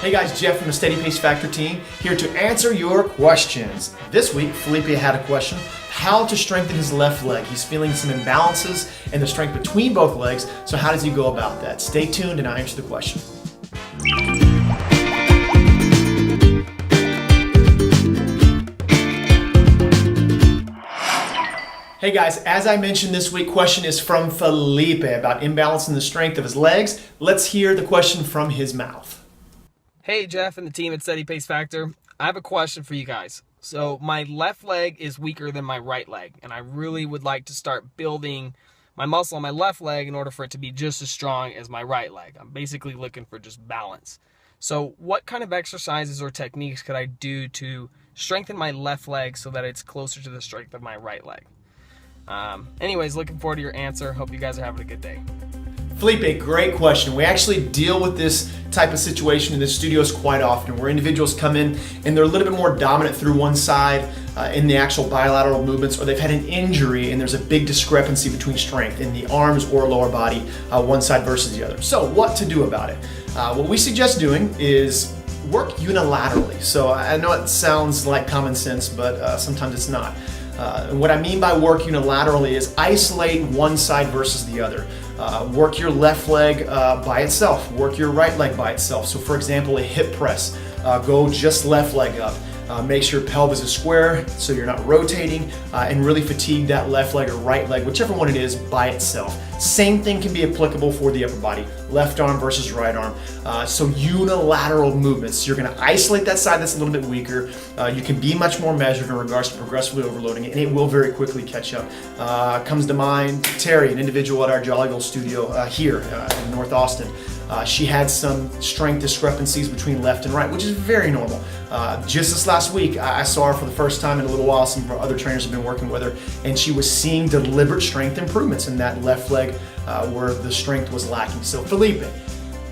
Hey guys, Jeff from the Steady Pace Factor team here to answer your questions. This week, Felipe had a question, how to strengthen his left leg. He's feeling some imbalances in the strength between both legs, so how does he go about that? Stay tuned and I'll answer the question. Hey guys, as I mentioned this week, question is from Felipe about imbalancing the strength of his legs. Let's hear the question from his mouth. Hey Jeff and the team at Steady Pace Factor. I have a question for you guys. So my left leg is weaker than my right leg, and I really would like to start building my muscle on my left leg in order for it to be just as strong as my right leg. I'm basically looking for just balance. So what kind of exercises or techniques could I do to strengthen my left leg so that it's closer to the strength of my right leg? Anyways, looking forward to your answer. Hope you guys are having a good day. Felipe, great question. We actually deal with this type of situation in the studios quite often, where individuals come in and they're a little bit more dominant through one side in the actual bilateral movements, or they've had an injury and there's a big discrepancy between strength in the arms or lower body, one side versus the other. So what to do about it? What we suggest doing is work unilaterally. So I know it sounds like common sense, but sometimes it's not. What I mean by work unilaterally is isolate one side versus the other. Work your left leg by itself, work your right leg by itself. So for example, a hip press, go just left leg up. Make sure your pelvis is square so you're not rotating, and really fatigue that left leg or right leg, whichever one it is, by itself. Same thing can be applicable for the upper body, left arm versus right arm. So unilateral movements. You're going to isolate that side that's a little bit weaker. You can be much more measured in regards to progressively overloading it, and it will very quickly catch up. Comes to mind Terry, an individual at our Jolly Gold studio here in North Austin. She had some strength discrepancies between left and right, which is very normal. Just this last week, I saw her for the first time in a little while. Some of our other trainers have been working with her, and she was seeing deliberate strength improvements in that left leg where the strength was lacking. So Felipe,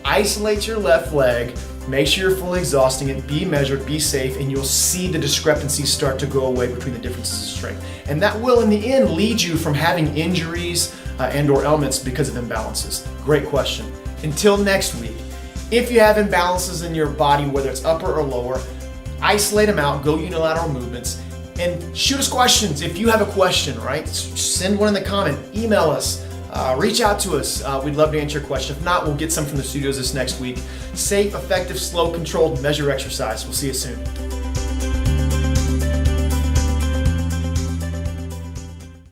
isolate your left leg, make sure you're fully exhausting it, be measured, be safe, and you'll see the discrepancies start to go away between the differences of strength. And that will, in the end, lead you from having injuries and or ailments because of imbalances. Great question. Until next week, if you have imbalances in your body, whether it's upper or lower, isolate them out, go unilateral movements, and shoot us questions. If you have a question, right, send one in the comment, email us, reach out to us. We'd love to answer your question. If not, we'll get some from the studios this next week. Safe, effective, slow, controlled measure exercise. We'll see you soon.